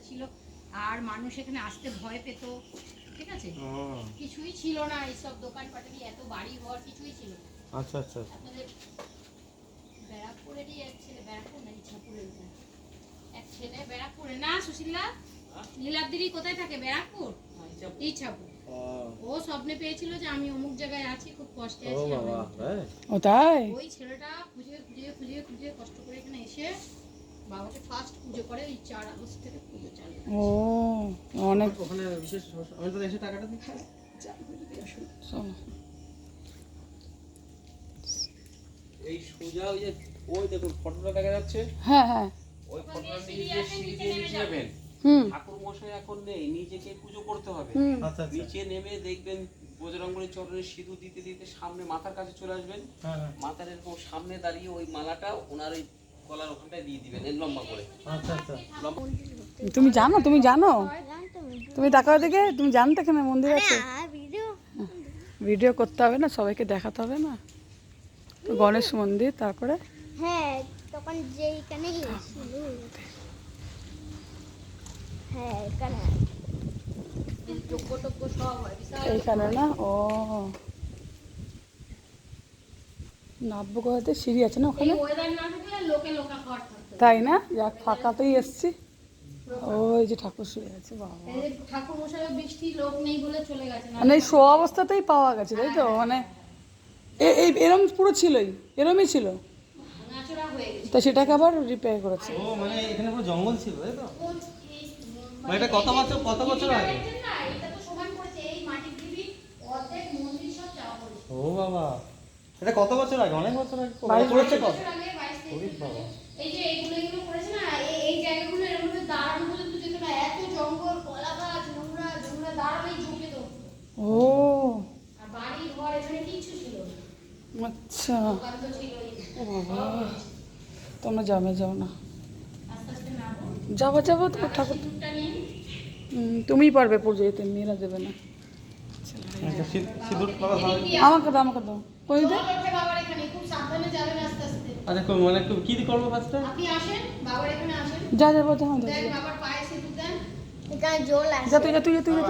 ছিল, আর মানুষ এখানে আসতে ভয় পেত, ঠিক আছে, কিছুই ছিল না, এইসব দোকানপাটেরই এত বাড়ি ঘর কিছুই ছিল। আচ্ছা আচ্ছা। আপনাদের ব্যারাকপুরেরই এক ছেলে, ব্যারাকপুর না ইচ্ছাপুরের এক ছেলে, ব্যারাকপুরে না সুশীলা, লীলাদ্রি কোথায় থাকে? ব্যারাকপুর, ইচ্ছাপুর। ও স্বপ্নে পেয়েছিল যে আমি অমুক জায়গায় আছি, খুব কষ্টে আছি। ও তাই? ওই ছেলেটা খুঁজে খুঁজে খুঁজে খুঁজে কষ্ট করে এখানে এসে বাবাকে ফার্স্ট পুজো করে, ওই 4 আগস্ট থেকে পুজো চালু। ও অনেক ওখানে বিশেষ আমি তো এসে টাকাটা দিচ্ছি। এই সোজা ওই যে ওই দেখুন ফটোটা দেখা যাচ্ছে, হ্যাঁ হ্যাঁ, ওই ফটোটা নিয়ে সিঁড়ি দিয়ে নিচে যাবেন। ঠাকুর মশাই এখন নেই, নিজেকে পুজো করতে হবে। নিচে নেমে দেখবেন বজরংবলী চরণের সিঁদুর দিতে দিতে সামনে মাথার কাছে চলে আসবেন। মাথার এরকম সামনে দাঁড়িয়ে ওই মালাটা ওনার ওই গলার ওখানটায় দিয়ে দিবেন এর লম্বা করে। আচ্ছা আচ্ছা। তুমি জানো, তুমি জানো, তুমি তাকাও দেখে, তুমি জানতে এখানে মন্দির আছে? ভিডিও করতে হবে না, সবাইকে দেখাতে হবে না? তো গণেশ মন্দির, তারপরে হ্যাঁ তখন যেইখানে ছিল, হ্যাঁ এখানে এইখানে না? ও নাব্য কোথাতে সিঁড়ি আছে না ওখানে? তাই না? যাক ফাঁকাতেই এসছি। ওই যে ঠাকুর শুয়ে আছে, বাবা ঠাকুর মশাই বৃষ্টি লোক নেই বলে চলে গেছে, মানে এই শো অবস্থাতেই পাওয়া গেছে, তাই তো? মানে এই এরম পুরো ছিলই, এরমই ছিল, নাচড়া হয়ে গেছে। তো সেটাকে আবার রিপেয়ার করেছে। ও মানে এখানে পুরো জঙ্গল ছিল, তাই তো? মানে এটা কত বছর আগে? এটা তো সমান করেছে, এই মাটির ঢিবি অর্ধেক মন্দির সব চাওয়া করেছে। ও বাবা, এটা কত বছর আগে? অনেক বছর আগে 22 করেছে কত? ওরে বাবা, এই যে এইগুলো করেছে না, এই জায়গাগুলো এর মধ্যে দাঁড়ানো পর্যন্ত যেত না, এত জঙ্গল, কলা গাছ, নোংরা নোংরা, দাঁড়ালেই ঝুঁকে তো। ও আর বাড়ি ঘর এখানে কিছু ছিল না, আচ্ছা। দোকান তো ছিলই না। ও বাবা, তোমরা যাবে, যাও না, আস্তে আস্তে নামো, যাবো যাবো, তোমার ঠাকুর সিঁদুরটা নিন। তুমিই পারবে পুজো দিতে, মেয়েরা দেবে না। সিঁদুর করা হয়। আমাকে দাও, আমাকে দাও, ওই দে। জল ওঠে বাবার এখানে, খুব সাবধানে যাবেন আস্তে আস্তে। আচ্ছা মানে কি করবো ফার্স্টে? আপনি আসেন, বাবার এখানে আসেন, যা যাবো, যা দেন বাবার পায়ে সিঁদুর দেন। এখানে জল আছে, যা, তুই যা, তুই যা, তুই যা,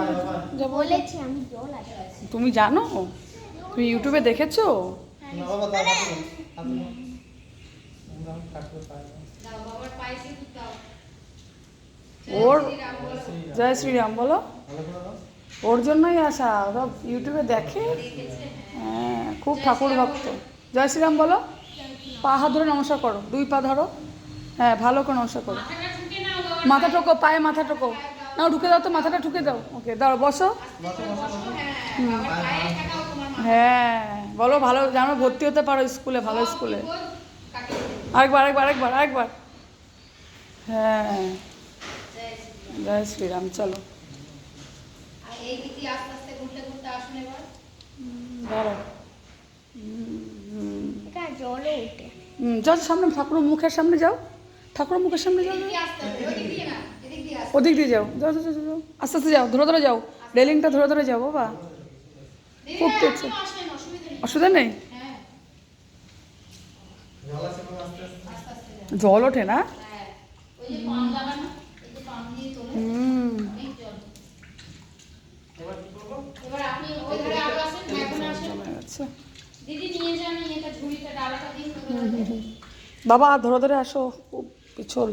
যাবো। বলেছি আমি জল আছে। তুমি জানো? তুমি ইউটিউবে দেখেছো? না বাবা দাও, দাও বাবার পায়ে সিঁদুর দাও। ওর শ্রীরাম বলো। জয় শ্রীরাম বলো, ওর জন্যই আসা, ওরা ইউটিউবে দেখে। হ্যাঁ, খুব ঠাকুর ভক্ত। জয় শ্রীরাম বলো, পা হাত ধরে নমস্কার করো, 2 পা ধরো, হ্যাঁ ভালো করে নমস্কার করো। মাথাটা ঠুকে নাও বাবার মাথা ঠোকো, পায়ে মাথা ঠোকো, নাও ঢুকে দাও তো, মাথাটা ঠুকে দাও। ওকে দাও, বসো। হ্যাঁ, বাবার পায়ে ঠেকাও তোমার মাথা। হ্যাঁ বলো, ভালো যেন ভর্তি হতে পারো স্কুলে, ভালো স্কুলে। বিপদ কাটিয়ে দেবে। আরেকবার, আরেকবার, আরেকবার, আরেকবার। হ্যাঁ, জয় শ্রীরাম। জয় শ্রীরাম, চলো আর এই দিকে আস্তে আস্তে ঘুরতে ঘুরতে আসুন এবার। দাঁড়াও। এখানে জলও উঠে। যাও সামনে, ঠাকুর মুখের সামনে যাও, ঠাকুর মুখের সামনে যাও, এদিক দিয়ে আসতে হবে, ওদিক দিয়ে না, এদিক দিয়ে আসতে ওদিক দিয়ে যাও, যাও যাও যাও, যাও, আস্তে আস্তে যাও, ধরে ধরে যাও, রেলিংটা ধরে ধরে যাও বাবা। হবে। দিদি খুব ভাই, তেজ। আপনিও আসেন, অসুবিধা নেই। অসুবিধা নেই, হ্যাঁ, আস্তে আস্তে যান। জল ওঠে না? হ্যাঁ, ওই যে পাম লাগানো, এই যে পাম দিয়ে তোলে, অনেক জল। এবার আপনি ওই ধারে আরো আসেন, এখন আসেন। আচ্ছা দিদি নিয়ে যান এটা, ঝুড়িটা, ডালাটা দিন। বাবা, ধরে ধরে আসো, খুব পিছল।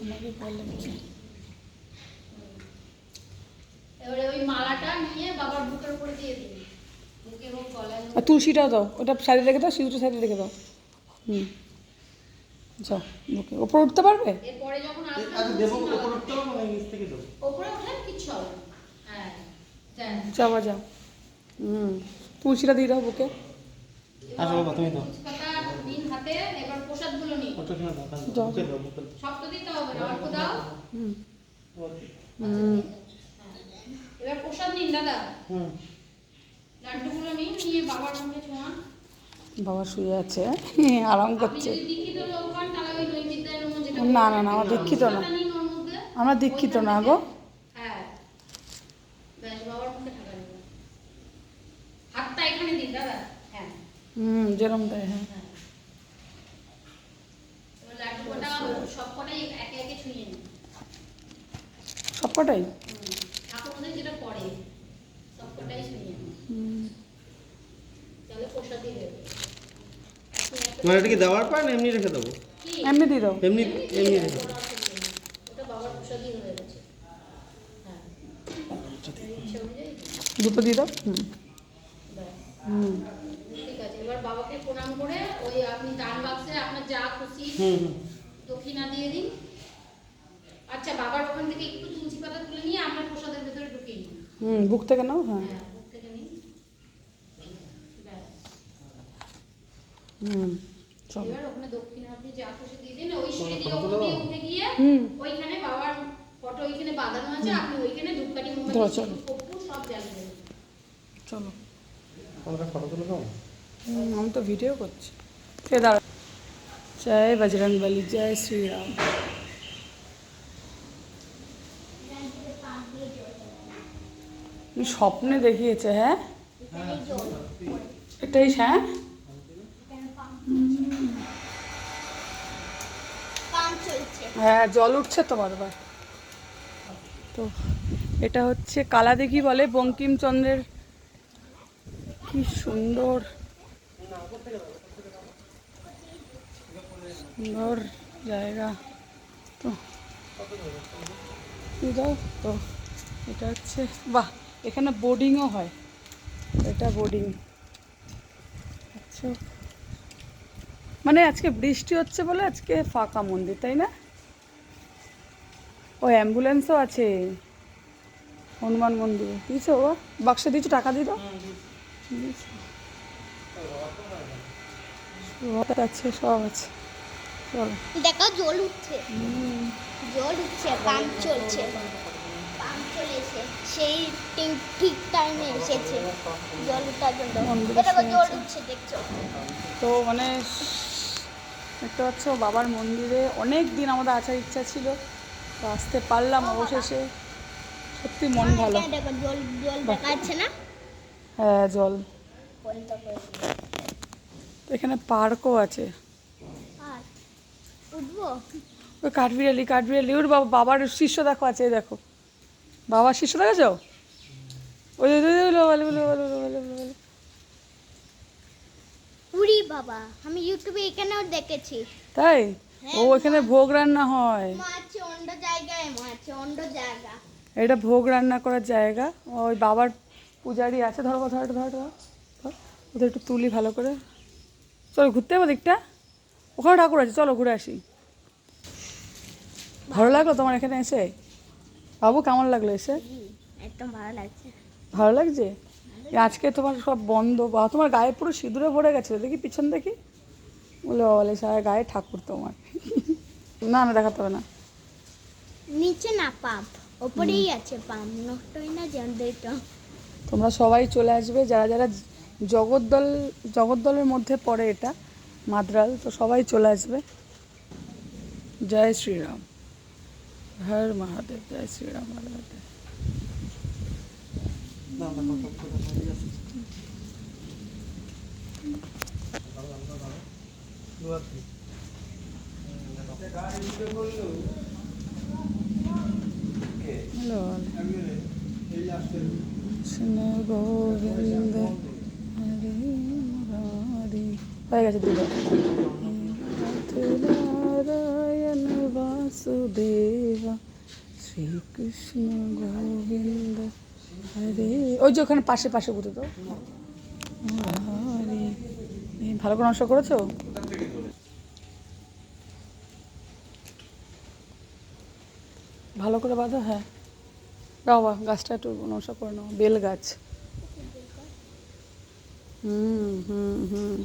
আমাকে বললেন কি? এবারে ওই মালাটা নিয়ে বাবার বুকের উপরে দিয়ে দিন, বুকে হোক গলায় হোক। আর তুলসীটাও দাও, ওটা সাইডে রেখে দাও, সিঁদুরটা সাইডে রেখে দাও। যাও, বুকে ওপরে উঠতে পারবে? এরপরে যখন আচ্ছা আসবেন দেবো, উপর উঠতে হবে না, নিচ থেকে দেবো। ওপরে ওঠেন, কিচ্ছু হবে না। হ্যাঁ, যান। যাওয়া যাও। তুলসীটা দিয়ে দাও বুকে। আচ্ছা বাবা তুমি দাও। ফুচকাটা নিন হাতে, এবার প্রসাদগুলো নিন। ওটা কিনা দাও, দাও। বুকে দাও, বুকে দাও। সব তো দিতে হবে না, অল্প দাও। হুম হ্যাঁ। এবার প্রসাদ নিন দাদা, হুম। লাড্ডুগুলো নিন, নিয়ে বাবার মুখে ছোঁয়ান। বাবা শুয়ে আছে, আরাম আপনি করছে। যদি দীক্ষিত লোক হন তাহলে ওই নৈবেদ্যের নমুন যেটা না না না, আমার দীক্ষিত না, প্রসাদটা নিন ওর মধ্যে। আমরা দীক্ষিত না গো। হ্যাঁ, ব্যাস বাবার মুখে ঢাকা দিন। হাতটা এখানে দিন দাদা। হ্যাঁ, যেরম দেয়, হ্যাঁ। হ্যাঁ। এবার লাড্ডু কটা সব কটাই একে একে ছুঁয়ে নিন। সবকটাই? ঠাকুরদের যেটা পড়ে সবকটাই শুনিয়ে তাহলে প্রসাদই দেবে। মানে এটা কি দেওয়ার পর না এমনি রেখে দেবো? কি এমনি দিয়ে দাও। এমনি এমনি রেখে দেবো। ওটা বাবার প্রসাদই হয়ে গেছে। হ্যাঁ ইচ্ছা অনুযায়ী দুটো দিয়ে দাও। ব্যাস। ঠিক আছে, এবার বাবাকে প্রণাম করে ওই আপনি দান বাক্সে আপনার যা খুশি দক্ষিণা দিয়ে দিন। আচ্ছা, বাবার ওখান থেকে একটু তুলসী পাতা তুলে নিয়ে আপনার প্রসাদের ভেতরে ঢুকিয়ে নিন। বুক থেকে নাও। হ্যাঁ। হ্যাঁ, বুক থেকে নিন। ব্যাস। চলো। এবার ওখানে দক্ষিণা আপনি যা খুশি দিয়ে দিন। ওই সিঁড়ি দিয়ে ওপর দিয়ে উঠে গিয়ে ওইখানে বাবার ফটো ওইখানে বাঁধানো আছে, আপনি ওইখানে ধূপকাঠি মোমবাতি কর্পূর সব জ্বালিয়ে দেবেন। চলো। আমরা ফটো তুলে দাও। আমি তো ভিডিও করছি। কে দাঁড়া। জয় বজরং বলি, জয় শ্রীরাম। স্বপ্নে দেখিয়েছে। হ্যাঁ এটাই। হ্যাঁ কাম চলছে। হ্যাঁ জল উঠছে তো বারবার। তো এটা হচ্ছে কালাদিঘি বলে, বঙ্কিমচন্দ্রের। কি সুন্দর সুন্দর জায়গা। তো দাও তো। এটা হচ্ছে বাহ, এখানে বোর্ডিংও হয়। এটা বোর্ডিং। আচ্ছা, মানে আজকে বৃষ্টি হচ্ছে বলে আজকে ফাঁকা মন্দির, তাই না? ও অ্যাম্বুলেন্সও আছে। হনুমান মন্দির দিয়েছো? ও বাক্সে দিয়েছো, টাকা দিয়ে দাও। সব আছে, সব আছে। চলো। দেখো জল উঠছে, জল উঠছে, পাম্প চলছে, পাম্প চলেছে। সেই ঠিক টাইমে এসেছে জল উঠার জন্য। দেখো জল উঠছে, দেখছো? তো মানে দেখতে পাচ্ছ বাবার মন্দিরে অনেক দিন আমাদের আসার ইচ্ছা ছিল, তো আসতে পারলাম অবশেষে। সত্যি মন ভালো। দেখো জল জল দেখা যাচ্ছে না? হ্যাঁ জল। বলতে পারি। তো এখানে পার্কও আছে। আর উঠবো? ওই কাঠবিড়ালি ওর বাবার শিষ্য দেখো আছে, এই দেখো বাবার শিষ্য দেখেছো? ওই উড়ি বাবা, আমি ইউটিউবে এখানেও দেখেছি। তাই? ও এখানে ভোগ রান্না হয়। মাছ অন্য জায়গায়, মাছ অন্য জায়গা। এটা ভোগ রান্না করার জায়গা। ওই বাবার পূজারি আছে। ধরো ধরো ধরো ধরো ওদের একটু তুলি ভালো করে। চলো ঘুরতে হবে দিকটা। ওখানে ঠাকুর আছে, চলো ঘুরে আসি। ভালো লাগলো তোমার এখানে এসে? বাবু কেমন লাগলো এসে? একদম ভালো লাগছে। ভালো লাগছে? আজকে তোমার সব বন্ধ, বা তোমার গায়ে পুরো সিঁদুরে ভরে গেছে। দেখি পিছন দেখি। বলে সারা গায়ে ঠাকুর তোমার। না না দেখাতে হবে না। নিচে না পাম্প, ওপরেই আছে পাম্প, নষ্ট হয় না জেনারেটর। তোমরা সবাই চলে আসবে, যারা যারা জগদ্দলের মধ্যে পড়ে এটা মাদ্রাল, তো সবাই চলে আসবে। জয় শ্রীরাম, হর মহাদেব, জয় শ্রীরাম, হর মহাদেব। হ্যালো কৃষ্ণ গোবিন্দ হরে মুরারি। হয়ে গেছে দুটো। নারায়ণ বাসুদেব শ্রীকৃষ্ণ গোবিন্দ হরে। ওই যে ওখানে পাশে পাশে বুঝে তো হরে। ভালো করে নষ্ট করেছো? ভালো করে বাঁধো। হ্যাঁ বাবা, গাছটা একটু নষ্ট করে নাও, বেল গাছ। হুম হুম হুম।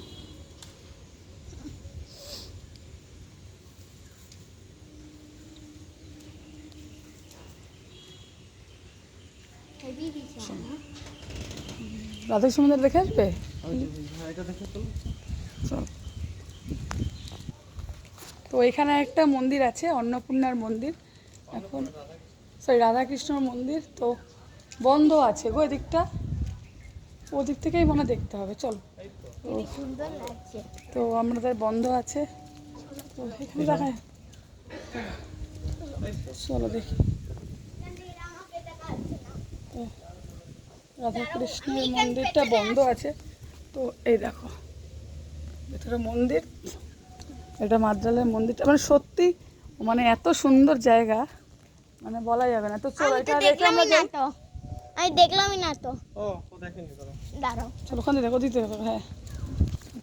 রাধাকৃষ্ণ মন্দির দেখে আসবে? চল। তো এখানে একটা মন্দির আছে, অন্নপূর্ণার মন্দির। এখন রাধাকৃষ্ণর মন্দির তো বন্ধ আছে গো এদিকটা। ওদিক থেকেই মনে দেখতে হবে। চল। সুন্দর লাগছে। তো আমাদের বন্ধ আছে, তো এখানে দেখায়। চলো দেখি। তো রাধাকৃষ্ণের মন্দিরটা বন্ধ আছে। তো এই দেখো ভেতরে মন্দির, এটা মাদ্রালের মন্দিরটা মানে সত্যি মানে এত সুন্দর জায়গা মানে বলা যাবে না। তো চলো এটা দেখে আমরা যাই। আমি দেখলামই না তো। ও দেখেনি তো। দাঁড়াও, চলো ওখানে দেখো দিতে হবে। হ্যাঁ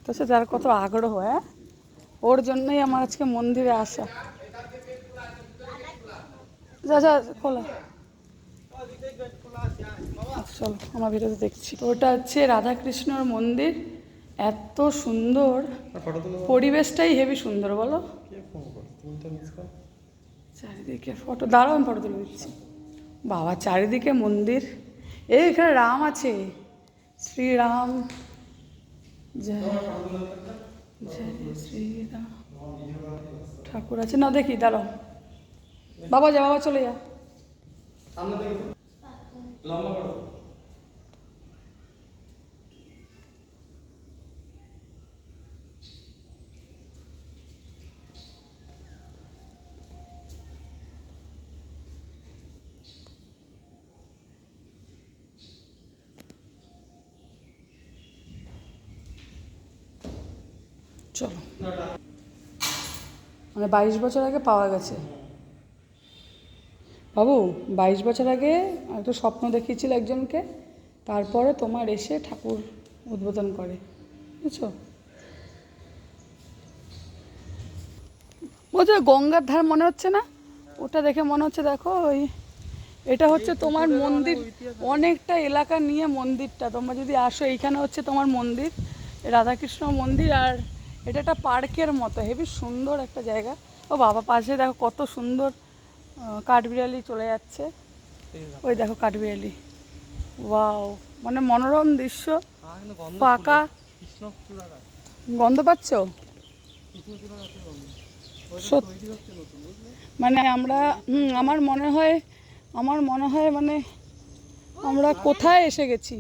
তো সে যার কত আগ্রহ, হ্যাঁ ওর জন্যই আমার আজকে মন্দিরে আসা। যা যা খোলা। চলো আমার ভিডিওতে দেখছি। তো ওটা হচ্ছে রাধাকৃষ্ণর মন্দির, এত সুন্দর পরিবেশটাই হেভি সুন্দর বলো। চারিদিকে ফটো, দাঁড়াও আমি ফটো তুলে দিচ্ছি। বাবা চারিদিকে মন্দির, এই এখানে রাম আছে, শ্রীরাম জয় জয় শ্রীরাম ঠাকুর আছে না, দেখি দাঁড়াও। বাবা যা, বাবা চলে যা। চলো মানে 22 বছর আগে পাওয়া গেছে বাবু। 22 বছর আগে একটা স্বপ্ন দেখিয়েছিল একজনকে, তারপরে তোমার এসে ঠাকুর উদ্বোধন করে, বুঝছো? বলছো গঙ্গার ধার মনে হচ্ছে না? ওটা দেখে মনে হচ্ছে, দেখো ওই এটা হচ্ছে তোমার মন্দির, অনেকটা এলাকা নিয়ে মন্দিরটা। তোমরা যদি আসো, এইখানে হচ্ছে তোমার মন্দির, রাধাকৃষ্ণ মন্দির, আর এটা একটা পার্কের মতো হেবি সুন্দর একটা জায়গা। ও বাবা পাশে দেখো কত সুন্দর কাঠবিড়ালি চলে যাচ্ছে, ওই দেখো কাঠবিড়ালি। ওয়াও, মানে মনোরম দৃশ্য, ফাঁকা। গন্ধ পাচ্ছ? মানে আমরা আমার মনে হয় মানে আমরা কোথায় এসে গেছি।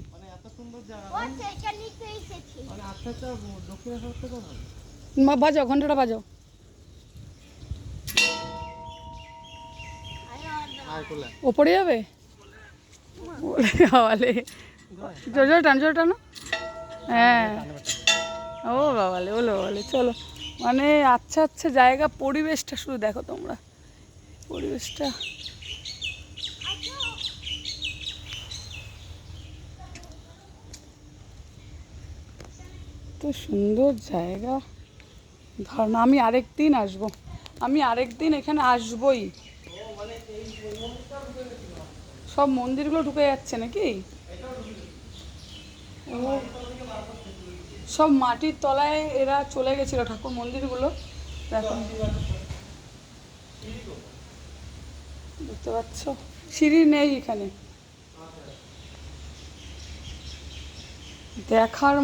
বাজাও ঘন্টাটা বাজাও। ওপরে যাবে বাবালে, জোর টানো জোর টানো। হ্যাঁ ও বাবালে, ওলো বাবালে, চলো। মানে আচ্ছা আচ্ছা জায়গা, পরিবেশটা শুধু দেখো তোমরা, পরিবেশটা তো সুন্দর জায়গা। ধারণা আমি আরেকদিন আসবো, আমি আরেকদিন এখানে আসবই। সব মন্দিরগুলো ঢুকে যাচ্ছে নাকি? সব মাটির তলায় এরা চলে গেছিল ঠাকুর মন্দিরগুলো, দেখো দেখতে পাচ্ছ সিঁড়ি নেই এখানে। দেখার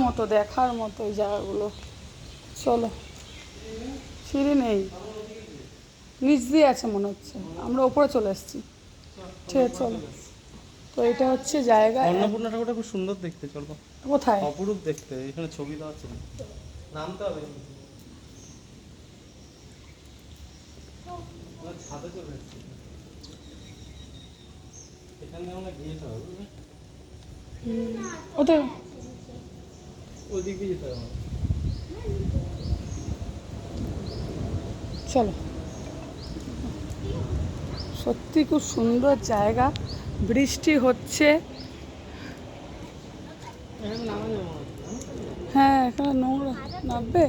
মতো এই জায়গাগুলো। চলো, সিঁড়ি নেই, নিচ দিয়ে আছে মনে হচ্ছে, আমরা ওপরে চলে এসেছি। ঠিক আছে চলো। তো এটা হচ্ছে জায়গা। অন্নপূর্ণা ঠাকুরটা খুব সুন্দর দেখতে, চলো। কোথায়? অপরূপ দেখতে, এখানে ছবি দেওয়া আছে, নামতে হবে। ছাদে চলে এসেছি, এখানে আমরা গিয়েতে হবে, ওটা ওই দিক দিয়ে যেতে হবে। চলো, সত্যি খুব সুন্দর জায়গা, বৃষ্টি হচ্ছে। হ্যাঁ এখানে নোংরা নামবে,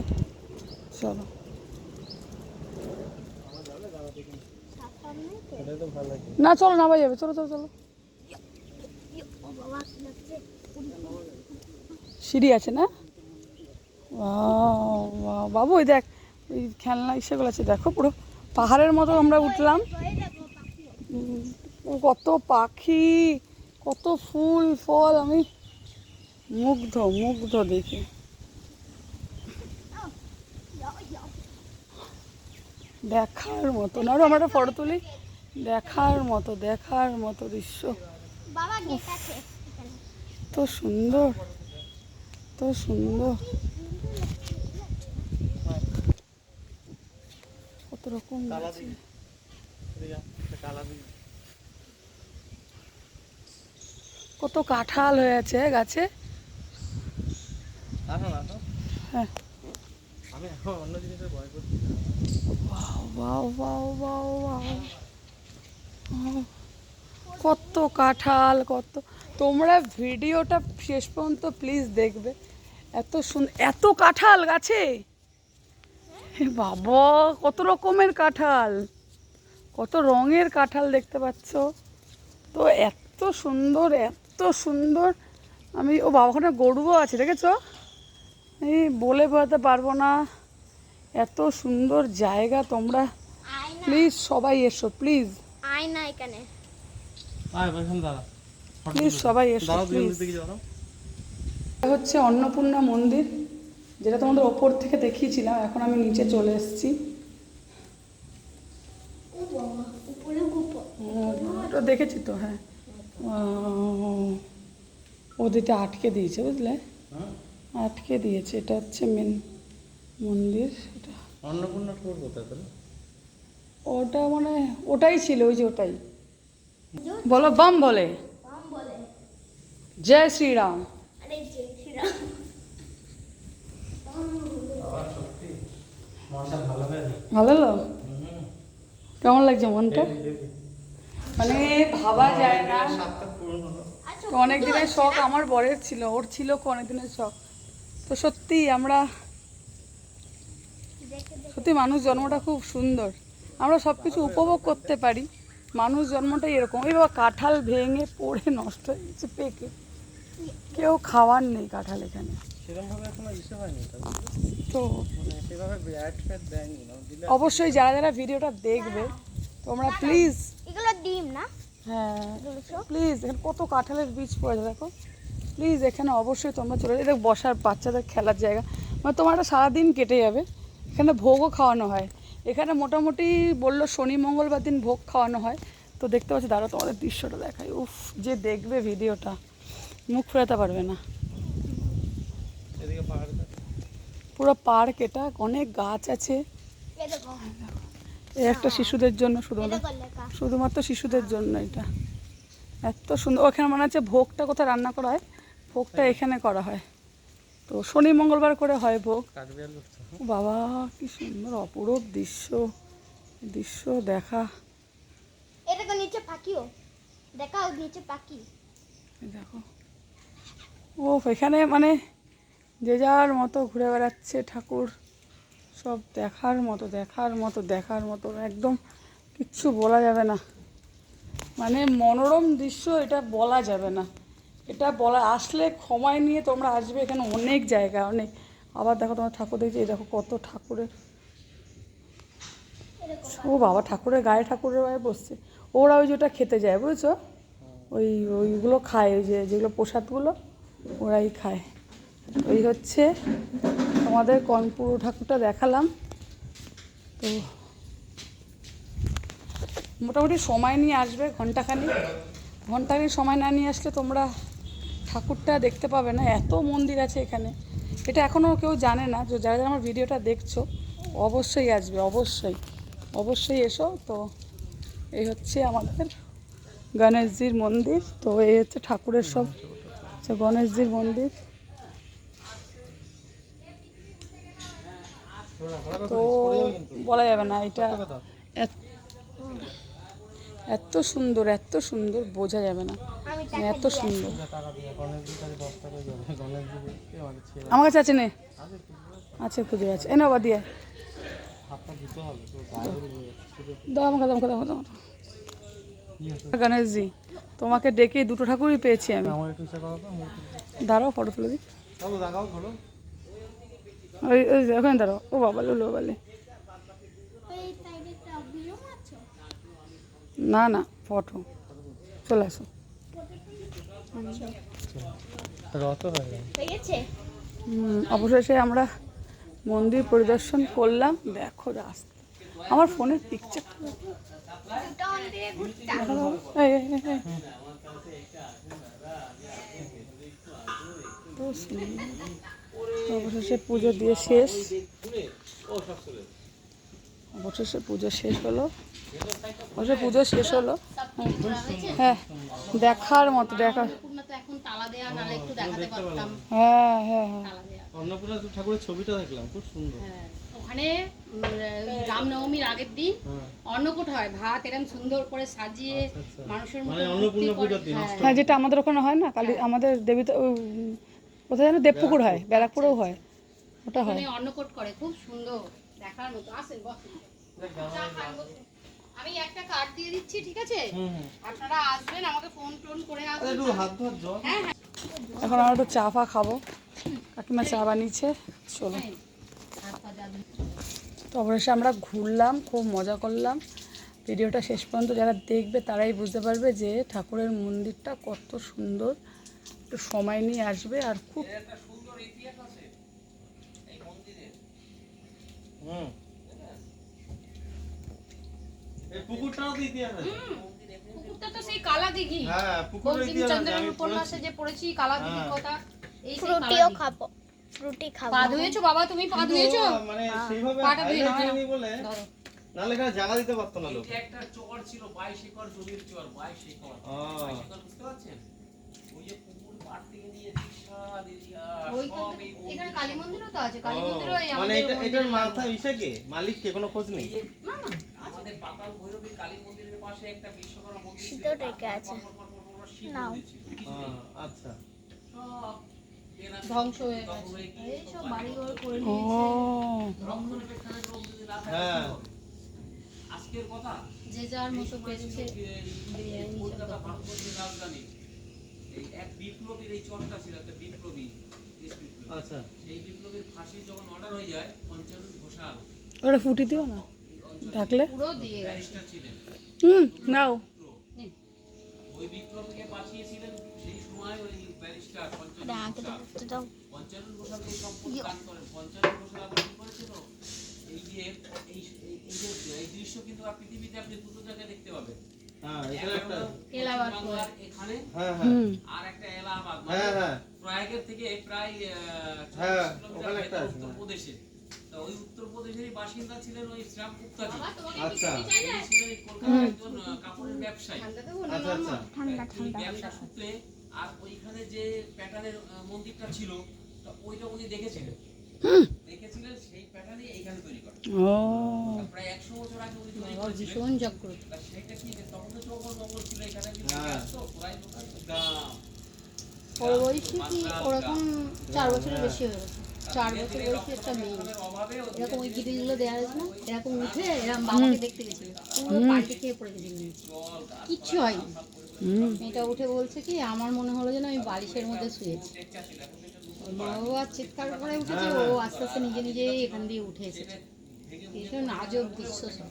চলো। না চলো, নামা যাবে, চলো চলো চলো। সিঁড়ি আছে না? বাবু ওই দেখ, ওই খেলনা সেগুলো আছে, দেখো পুরো পাহাড়ের মতো আমরা উঠলাম। কত পাখি, কত ফুল ফল, আমি মুগ্ধ দেখে। দেখার মতো না, আমরা একটা ফটো তুলি, দেখার মতো দৃশ্য। তো সুন্দর কত রকম কত কাঁঠাল হয়ে আছে গাছে। হ্যাঁ, আমি এখন অন্য জিনিসের ভয় করছি। বাও বাও বাও বাও বাও, কত কাঁঠাল, কত। তোমরা ভিডিওটা শেষ পর্যন্ত প্লিজ দেখবে, এত সুন্দর, এত কাঁঠাল গাছে। হে বাবা, কত রকমের কাঁঠাল, কত রঙের কাঁঠাল দেখতে পাচ্ছ তো, এত সুন্দর, এত সুন্দর। আমি ও বাবা, ওখানে গরুও আছে দেখেছো, এই বলে বোঝাতে পারবো না, এত সুন্দর জায়গা। তোমরা প্লিজ সবাই এসো, প্লিজ আয় না এখানে, প্লিজ সবাই এসো প্লিজ। এটা হচ্ছে অন্নপূর্ণা মন্দির, যেটা তোমাদের ওপর থেকে দেখিয়েছিলাম, এখন আমি নিচে চলে এসেছি। ওটা দেখেছি তো, হ্যাঁ। ওদিকে আটকে দিয়েছে, বুঝলে, আটকে দিয়েছে। এটা হচ্ছে মেন মন্দির। এটা অন্নপূর্ণা ঠাকুর কোথায় তাহলে? ওটা মানে ওটাই ছিল, ওই যে ওটাই। বলো বাম বলে, জয় শ্রীরাম। আরে জয় শ্রীরাম। ভালো হলো? কেমন লাগছে মনটা? মানে ভাবা যায় না। তো অনেক দিনের শখ আমার বরের ছিল, ওর ছিল অনেক দিনের শখ। তো সত্যি আমরা, সত্যি মানুষ জন্মটা খুব সুন্দর, আমরা সব কিছু উপভোগ করতে পারি। মানুষ জন্মটাই এরকম। এই বাবা, কাঁঠাল ভেঙে পড়ে নষ্ট হয়ে গেছে, পেকে, কেউ খাওয়ার নেই কাঁঠাল এখানে। সেরকমভাবে এখনো ইসে হয়নি তো মানে সেভাবে ব্যাট ফ্যাট দেয়নি না দিলে। অবশ্যই যারা যারা ভিডিওটা দেখবে তোমরা প্লিজ, এগুলো ডিম না? হ্যাঁ প্লিজ, এখানে কত কাঁঠালের বীজ পড়েছে দেখো, প্লিজ এখানে অবশ্যই তোমরা চলে যাবে। বসার, বাচ্চাদের খেলার জায়গা, মানে তোমার একটা সারাদিন কেটে যাবে। এখানে ভোগও খাওয়ানো হয়। এখানে মোটামুটি বললো শনি মঙ্গলবার দিন ভোগ খাওয়ানো হয়। তো দেখতে পাচ্ছি, দাঁড়াও তোমাদের দৃশ্যটা দেখাই। উফ, যে দেখবে ভিডিওটা মুখ ফেরাতে পারবে না। এদিকে পাহাড়, পুরো পার্ক, এটা অনেক গাছ আছে। এই দেখো, এই একটা শিশুদের জন্য, এই শুধুমাত্র দেখো লেখা। শুধুমাত্র শিশুদের জন্য এটা। এত সুন্দর। ওখানে মনে হচ্ছে ভোগটা কোথায় রান্না করা হয়, ভোগটা এখানে করা হয়। তো শনি মঙ্গলবার করে হয় ভোগ। কাঠবিড়াল উঠছে। ও বাবা, কি সুন্দর অপরূপ দৃশ্য, দৃশ্য দেখা। এই দেখো নিচে পাখিও, দেখাও নিচে পাখি। এই দেখো, ও এখানে মানে যে যার মতো ঘুরে বেড়াচ্ছে ঠাকুর, সব দেখার মতো, দেখার মতো, দেখার মতো, একদম কিচ্ছু বলা যাবে না। মানে মনোরম দৃশ্য, এটা বলা যাবে না। এটা বলা, আসলে সময় নিয়ে তোমরা আসবে, এখানে অনেক জায়গা, অনেক। আবার দেখো তোমার ঠাকুর দেখছি, এই দেখো কত ঠাকুরের। ও বাবা, ঠাকুরের গায়ে, ঠাকুরের গায়ে বসছে। ওরা ওই যেটা খেতে যায়, বুঝেছো, ওইগুলো খায়, ওই যেগুলো প্রসাদগুলো ওরাই খায়। ওই হচ্ছে তোমাদের কর্ণপুর ঠাকুরটা দেখালাম। তো মোটামুটি সময় নিয়ে আসবে, ঘন্টাখানি সময় না নিয়ে আসলে তোমরা ঠাকুরটা দেখতে পাবে না। এত মন্দির আছে এখানে, এটা এখনও কেউ জানে না। তো যারা যারা আমার ভিডিওটা দেখছো অবশ্যই আসবে, অবশ্যই অবশ্যই এসো। তো এই হচ্ছে আমাদের গণেশজির মন্দির। তো এই হচ্ছে ঠাকুরের সব, গণেশজির মন্দির। তো বলা যাবে না, এটা এত সুন্দর, এত সুন্দর, বোঝা যাবে না, এত সুন্দর। আমার কাছে আছে, নে আছে, খুঁজে আছে, এনে বাবা দিয়ে দাও আমাকে, দাও দাও দাও। গণেশজি, তোমাকে ডেকে দুটো ঠাকুরই পেয়েছি আমি। দাঁড়াও, ফটো তুলে দিই। ওই ওখানে দাঁড়াও। ও বাবা, লো বলে, না না, ফটো, চলে আসো। অবশেষে আমরা মন্দির পরিদর্শন করলাম। দেখো রাস্তা, আমার ফোনের পিকচারটা অবশেষে পুজো দিয়ে শেষ, অবশেষে পুজো শেষ হলো, অবশ্যই পুজো শেষ হলো। হ্যাঁ, দেখার মতো, দেখার তালা দেয়া, নাহলে একটু দেখাতে পারতাম হ্যাঁ হ্যাঁ হ্যাঁ তালা দেয়া। অন্নপূর্ণা ঠাকুরের ছবিটা দেখলাম, খুব সুন্দর। হ্যাঁ, ওখানে রামনবমীর আগের দিন হ্যাঁ। অন্নকূট হয়, ভাত এরকম সুন্দর করে সাজিয়ে আচ্ছা। মানুষের মানে মতো অন্নপূর্ণা ভর্তি করে। পুজোর দিন, হ্যাঁ, হ্যাঁ, যেটা আমাদের ওখানে হয় না কালী, আমাদের দেবী কোথায় যেন দেবপুকুর হয়, ব্যারাকপুরেও হয়, ওটা হয়। ওখানে অন্নকূট করে, খুব সুন্দর দেখার মতো। আসেন বসেন। চা খান, বসুন। আমি একটা কার্ড দিয়ে দিচ্ছি, ঠিক আছে? আপনারা আসবেন, আমাকে ফোন টোন করে আসবেন। একটু হাত ধর জল। হ্যাঁ হ্যাঁ, এখন আমরা একটু চা ফা খাবো, কাকিমা চা বানিয়েছে, চলো। হাত পা যাবেন। তো অবশ্যই আমরা ঘুরলাম, খুব মজা করলাম। ভিডিওটা শেষ পর্যন্ত যারা দেখবে তারাই বুঝতে পারবে যে ঠাকুরের মন্দিরটা কত সুন্দর। একটু সময় নিয়ে আসবে, আর খুব এর একটা সুন্দর ইতিহাস আছে এই মন্দিরের। এই পুকুরটাও তো ইতিহাস আছে। পুকুরটা তো সেই কালা দিঘি। হ্যাঁ, পুকুরের ইতিহাস আছে, বঙ্কিমচন্দ্রের আমি উপন্যাসে যে পড়েছি কালা দিঘির কথা, এই সেই ফ্রুটিও কালা দিঘি। খাবো, ফ্রুটি খাবো। পা ধুয়েছো বাবা, তুমি পা ধুয়েছো? মানে সেইভাবে পাটা ধুয়ে নাও, highlight হয়নি বলে, ধরো। নাহলে এখানে জায়গা দিতে পারতো না লোক। এটা একটা চর ছিল, 22 একর জমির চর, 22 একর। ও। 22 একর বুঝতে পারছেন? ওই যে পুকুর পাড় থেকে নিয়ে বিশাল এরিয়া, ওইখানে সব এই এখানে মন্দির। কালী মন্দিরও তো আছে, কালী মন্দিরও এই মানে আমাদের এটার মন্দিরের মাথা ইসে কে? মালিক কে? কোনো খোঁজ নেই? না না, আমাদের পাতাল ভৈরবী কালী মন্দিরের পাশে একটা বিশ্বকর্মা মন্দির ছিল। শীতও রেখে আছে। শিব নাও। মন্দির ছিল। আচ্ছা। সব এরা ধ্বংস হয়ে ধ্বংস গেছে। হয়ে গিয়ে এই সব সব বাড়িঘর করে ও নিয়েছে। রক্ষণাবেক্ষণের লোক যদি না থাকে হ্যাঁ। কি হবে? আজকের কথা যে যার মতো পেরেছে। কলকাতা ভারতবর্ষের রাজধানী, এই এক বিপ্লবীর এই চরটা ছিল, একটা বিপ্লবী, দেশ বিপ্লবী। আচ্ছা। সেই বিপ্লবীর ফাঁসি যখন অর্ডার হয়ে যায়, পঞ্চানন ঘোষাল ওটা ফুটি দিও না থাকলে। পুরো দিয়ে গেছে। ব্যারিস্টার ছিলেন। নাও। নিন। ওই বিপ্লবীকে বাঁচিয়েছিলেন সেই সময় ওই ব্যারিস্টার পঞ্চানন আগে ঘোষাল। তো দাও। পঞ্চানন ঘোষাল এই সম্পত্তি দান করেন। পঞ্চানন ঘোষাল আবার কি করেছিল? এই যে এই দৃশ্য কিন্তু আর পৃথিবীতে আপনি দুটো জায়গায় দেখতে পাবেন। হ্যাঁ, এখানে একটা। এলাহাবাদ বাংলার এখানে হ্যাঁ হ্যাঁ। আর একটা এলাহাবাদ, হ্যাঁ, মানে হ্যাঁ। প্রয়াগের থেকে প্রায় হ্যাঁ, 40 কিলোমিটার ওখানে একটা ভেতরে আছে। উত্তরপ্রদেশে। তো ওই উত্তরপ্রদেশেরই বাসিন্দা ছিলেন ওই শ্রীরাম গুপ্তাজি। বাবা, তোমাকে আচ্ছা। একটু চিনি চাইলে? তিনি ছিলেন এই কলকাতার একজন কাপড়ের ব্যবসায়ী। ঠান্ডা দেবো না আচ্ছা আচ্ছা। মামা? ঠান্ডা এই ঠান্ডা। ব্যবসা সূত্রে আর ওইখানে যে প্যাটার্নের মন্দিরটা ছিল, তো ওইটা উনি দেখেছিলেন। দেখেছিলেন সেই প্যাটার্নই এইখানে তৈরি করা। ও প্রায় 100 বছর আগে উনি তৈরি বাবা, করেছিলেন। ভীষণ জাগ্রত। তা সেটা কি, তখন তো জঙ্গল ছিল এখানে, কিন্তু হ্যাঁ। আসতো পুরাই লোকাল গ্রাম। ওর বয়স কি ওরকম 4 বছরের বেশি হয়ে গেছে। 4 বছর বয়সী একটা মেয়ে, অভাবে ওদের এরকম ওই গিরিগুলো দেওয়া আছে না, এরকম উঠে এরকম বাবাকে দেখতে গেছিল, পুরো পাল্টে খেয়ে পড়ে গেছিল, জল গাছ কিচ্ছু হয়নি। মেয়েটা উঠে বলছে কি, আমার মনে হলো যেন আমি বালিশের মধ্যে শুয়েছি। ওর মা বাবা চিৎকার করে উঠেছে, ও আস্তে আস্তে নিজে নিজেই এখান দিয়ে উঠে এসেছে। ভীষণ আজব দৃশ্য সব।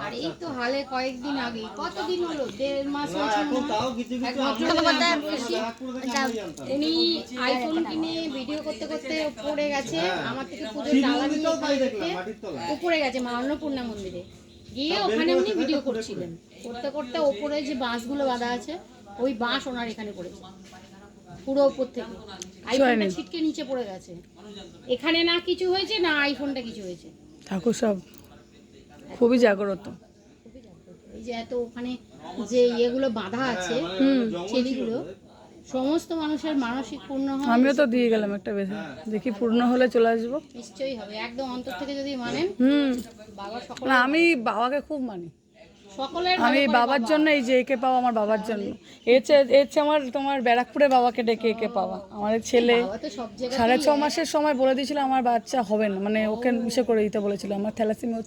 আর এই তো হালে কয়েকদিন আগে, কতদিন হলো, 1.5 মাস না, হয়েছে এখন মনে হয়। তাও কিছু এক কিছু ভদ্রলোক আমরা আমাদের জানতাম, বয়সী, ব্যারাকপুর থেকে আমরাই জানতাম। উনি আইফোন কিনে ভিডিও করতে করতে পড়ে গেছে, আমার থেকে পুজোর শিব ডালা নিয়ে মন্দিরটাও তাই এখান দেখলাম, থেকে মাটির তলায়। উপরে গেছে মা অন্নপূর্ণা মন্দিরে গিয়ে, ওখানে উনি ভিডিও করছিলেন, করতে করতে ওপরে যে বাঁশগুলো বাঁধা আছে, ওই বাঁশ ওনার এখানে পড়েছে, পুরো উপর থেকে আইফোনটা ছিটকে নিচে পড়ে গেছে। এখানে না কিছু হয়েছে, না আইফোনটা কিছু হয়েছে। ঠাকুর সব খুবই জাগ্রত। এই যে এত ওখানে যে ইয়েগুলো বাঁধা আছে, ছেলেগুলো, সমস্ত মানুষের মানসিক পূর্ণ হয়। আমিও তো দিয়ে গেলাম একটা বেশি, দেখি পূর্ণ হলে চলে আসবো। নিশ্চয়ই হবে, একদম অন্তর থেকে যদি মানেন। বাবা সকল, না, আমি বাবাকে খুব মানি। সকলের আমি বাবার জন্য, এই যে একে পাওয়া আমার বাবার জন্য, এর আমার তোমার ব্যারাকপুরের বাবাকে ডেকে একে পাওয়া। আমাদের ছেলে বাবা তো সব জায়গায় 6.5 মাসের সময় বলে দিয়েছিল আমার বাচ্চা হবে না, মানে ওকে ইসে করে দিতে বলেছিল, আমার থ্যালাসেমিয়া।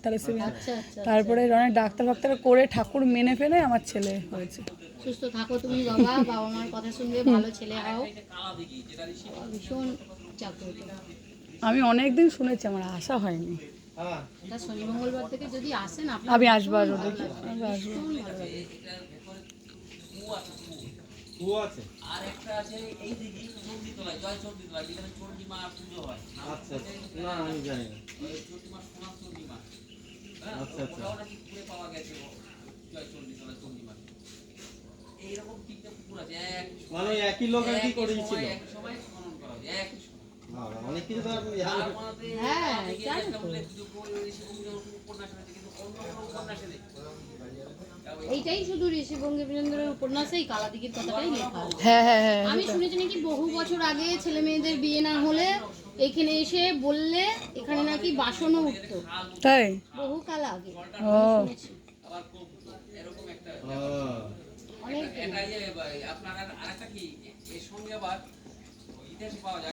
আচ্ছা আচ্ছা, তারপরে অনেক ডাক্তার ফাক্তার করে ঠাকুর মেনে ফেলে আমার ছেলে হয়েছে। সুস্থ থাকো তুমি বাবা, বাবা মার কথা শুনবে, ভালো ছেলে হও, ভীষণ জাগ্রত। আমি অনেক দিন শুনেছি, আমার আশা হয়নি। হ্যাঁ। এটা শনি মঙ্গলবার থেকে যদি আসেন আপনি, আমি আসবো, আরও দেখি, আমি আসবো। ভীষণ ভালো লাগবে। কুয়ো আছে। আর একটা আছে এই দিকে চণ্ডীতলায়, জয় চণ্ডীতলায়, যেখানে চণ্ডীমা পুজো হয়। আচ্ছা, না আমি জানি না। ওই চণ্ডীমা, সোনার চণ্ডীমা। হ্যাঁ, আচ্ছা, আচ্ছা। ওটাও নাকি ঘুরে পাওয়া গেছে জয় চণ্ডীতলা চণ্ডীমা। এইরকম 3টে পুকুর আছে, মানে ওই একই লোক আর কি করেছিল। এক সময় খনন করা হয়, একই সময়। বাবা, অনেক কিছু তো আপনি জানেন। তার মধ্যে হ্যাঁ, অনেকে জানি একটা তো। উল্লেখযোগ্য ওই শিবমন্দিরের উপন্যাস আছে, কিন্তু অন্য কোনো উপন্যাসে নেই। এইটাই শুধু ঋষি বঙ্কিমচন্দ্রের উপন্যাসে এই কালাদিঘির কথাটাই লেখা আছে। হ্যাঁ হ্যাঁ হ্যাঁ আমি শুনেছি নাকি বহু বছর আগে ছেলে মেয়েদের বিয়ে না হলে এখানে এসে বললে এখানে নাকি বাসনও উঠতো, তাই বহু কাল আগে ও শুনেছি। অনেক আপনার আরেকটা কি এর সঙ্গে আবার ইতিহাস পাওয়া যায়।